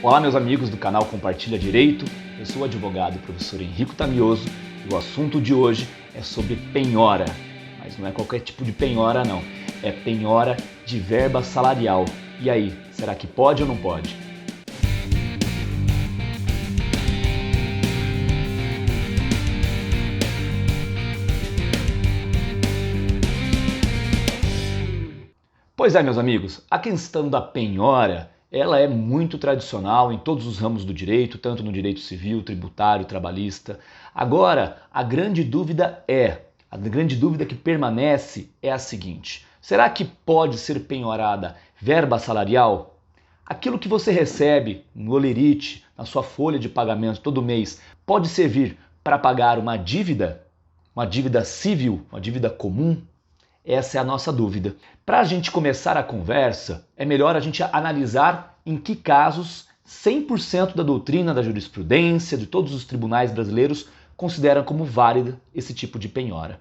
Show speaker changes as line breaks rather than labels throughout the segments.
Olá meus amigos do canal Compartilha Direito, eu sou o advogado e professor Henrico Tamioso e o assunto de hoje é sobre penhora, mas não é qualquer tipo de penhora não, é penhora de verba salarial. E aí, será que pode ou não pode? Pois é, meus amigos, a questão da penhora, ela é muito tradicional em todos os ramos do direito, tanto no direito civil, tributário, trabalhista. Agora, a grande dúvida que permanece é a seguinte: será que pode ser penhorada verba salarial? Aquilo que você recebe no olerite, na sua folha de pagamento todo mês, pode servir para pagar uma dívida civil, uma dívida comum? Essa é a nossa dúvida. Para a gente começar a conversa, é melhor a gente analisar em que casos 100% da doutrina, da jurisprudência, de todos os tribunais brasileiros consideram como válida esse tipo de penhora.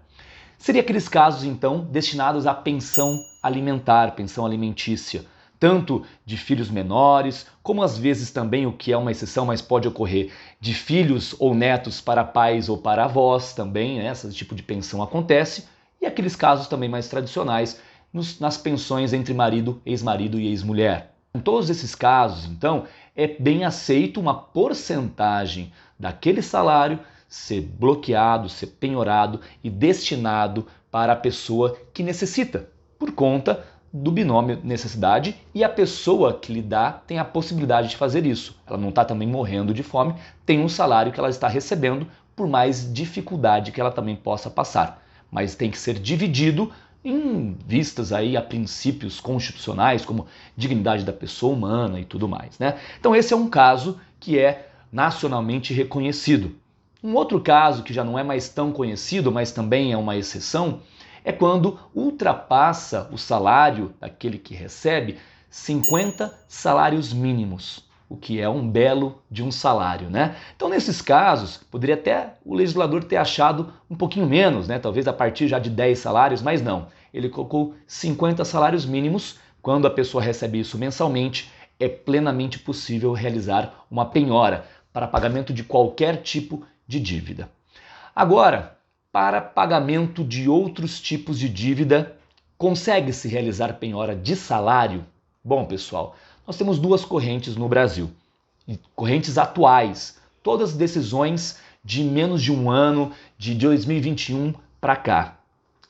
Seria aqueles casos, então, destinados à pensão alimentar, pensão alimentícia, tanto de filhos menores, como às vezes também, o que é uma exceção, mas pode ocorrer, de filhos ou netos para pais ou para avós também, né? Esse tipo de pensão acontece. E aqueles casos também mais tradicionais nas pensões entre marido, ex-marido e ex-mulher. Em todos esses casos, então, é bem aceito uma porcentagem daquele salário ser bloqueado, ser penhorado e destinado para a pessoa que necessita, por conta do binômio necessidade, e a pessoa que lhe dá tem a possibilidade de fazer isso. Ela não está também morrendo de fome, tem um salário que ela está recebendo, por mais dificuldade que ela também possa passar. Mas tem que ser dividido em vistas aí a princípios constitucionais, como dignidade da pessoa humana e tudo mais, né? Então esse é um caso que é nacionalmente reconhecido. Um outro caso que já não é mais tão conhecido, mas também é uma exceção, é quando ultrapassa o salário daquele que recebe 50 salários mínimos, o que é um belo de um salário, né? Então, nesses casos, poderia até o legislador ter achado um pouquinho menos, né? Talvez a partir já de 10 salários, mas não. Ele colocou 50 salários mínimos. Quando a pessoa recebe isso mensalmente, é plenamente possível realizar uma penhora para pagamento de qualquer tipo de dívida. Agora, para pagamento de outros tipos de dívida, consegue-se realizar penhora de salário? Bom, pessoal, nós temos duas correntes no Brasil, correntes atuais, todas decisões de menos de um ano, de 2021 para cá.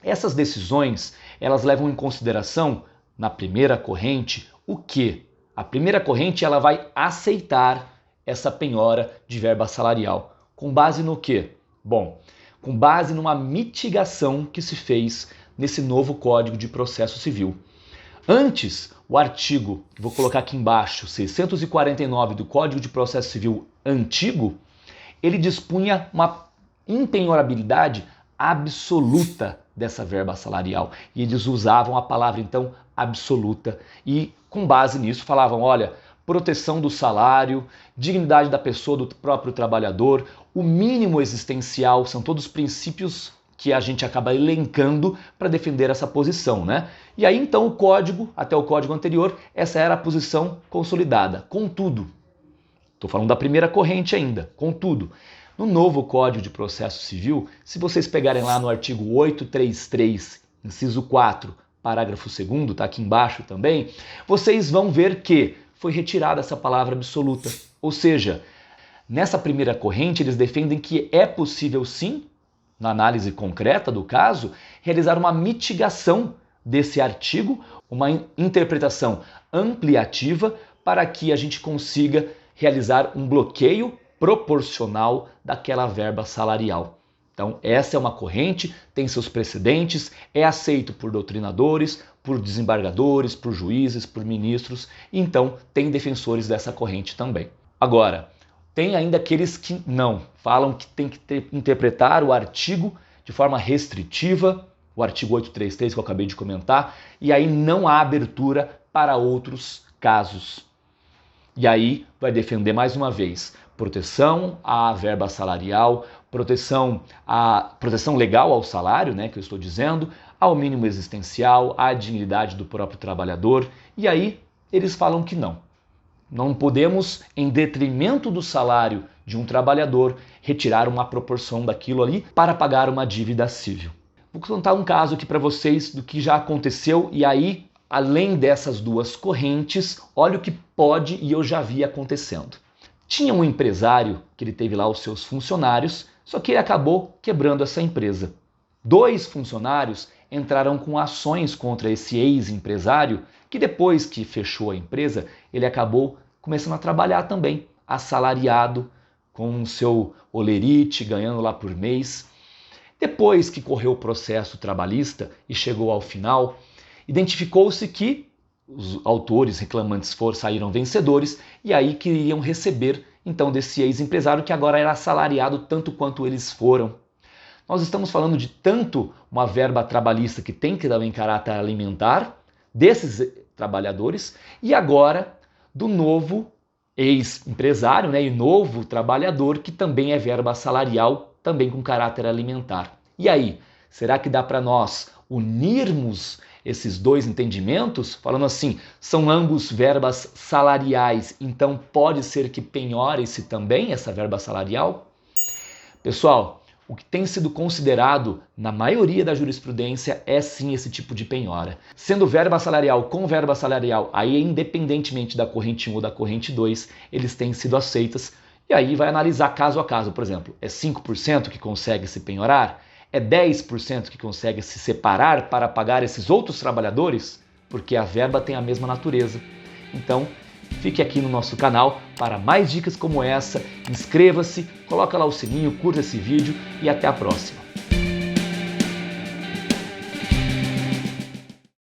Essas decisões, elas levam em consideração, na primeira corrente, o quê? A primeira corrente, ela vai aceitar essa penhora de verba salarial. Com base no quê? Bom, com base numa mitigação que se fez nesse novo Código de Processo Civil. Antes, o artigo, que vou colocar aqui embaixo, 649 do Código de Processo Civil antigo, ele dispunha uma impenhorabilidade absoluta dessa verba salarial. E eles usavam a palavra, então, absoluta. E, com base nisso, falavam, olha, proteção do salário, dignidade da pessoa, do próprio trabalhador, o mínimo existencial, são todos princípios que a gente acaba elencando para defender essa posição, né? E aí então o código, até o código anterior, essa era a posição consolidada. Contudo, estou falando da primeira corrente ainda, contudo, no novo Código de Processo Civil, se vocês pegarem lá no artigo 833, inciso 4, parágrafo 2º, está aqui embaixo também, vocês vão ver que foi retirada essa palavra absoluta. Ou seja, nessa primeira corrente eles defendem que é possível sim, na análise concreta do caso, realizar uma mitigação desse artigo, uma interpretação ampliativa para que a gente consiga realizar um bloqueio proporcional daquela verba salarial. Então, essa é uma corrente, tem seus precedentes, é aceito por doutrinadores, por desembargadores, por juízes, por ministros, então tem defensores dessa corrente também. Agora, tem ainda aqueles que não, falam que tem que interpretar o artigo de forma restritiva, o artigo 833 que eu acabei de comentar, e aí não há abertura para outros casos. E aí vai defender mais uma vez proteção à verba salarial, proteção legal ao salário, né, que eu estou dizendo, ao mínimo existencial, à dignidade do próprio trabalhador, e aí eles falam que não. Não podemos, em detrimento do salário de um trabalhador, retirar uma proporção daquilo ali para pagar uma dívida civil. Vou contar um caso aqui para vocês do que já aconteceu e aí, além dessas duas correntes, olha o que pode e eu já vi acontecendo. Tinha um empresário que ele teve lá os seus funcionários, só que ele acabou quebrando essa empresa. 2 funcionários entraram com ações contra esse ex-empresário, que depois que fechou a empresa, ele acabou começando a trabalhar também, assalariado, com o seu holerite, ganhando lá por mês. Depois que correu o processo trabalhista e chegou ao final, identificou-se que os autores reclamantes saíram vencedores e aí queriam receber então desse ex-empresário que agora era assalariado tanto quanto eles foram. Nós estamos falando de tanto uma verba trabalhista que tem que dar em caráter alimentar desses trabalhadores e agora do novo ex-empresário, né, e novo trabalhador que também é verba salarial, também com caráter alimentar. E aí, será que dá para nós unirmos esses dois entendimentos? Falando assim, são ambos verbas salariais, então pode ser que penhore-se também essa verba salarial? Pessoal, o que tem sido considerado na maioria da jurisprudência é sim esse tipo de penhora. Sendo verba salarial com verba salarial, aí independentemente da corrente 1 ou da corrente 2, eles têm sido aceitas. E aí vai analisar caso a caso, por exemplo, é 5% que consegue se penhorar? É 10% que consegue se separar para pagar esses outros trabalhadores? Porque a verba tem a mesma natureza. Então, fique aqui no nosso canal para mais dicas como essa, inscreva-se, coloca lá o sininho, curta esse vídeo e até a próxima.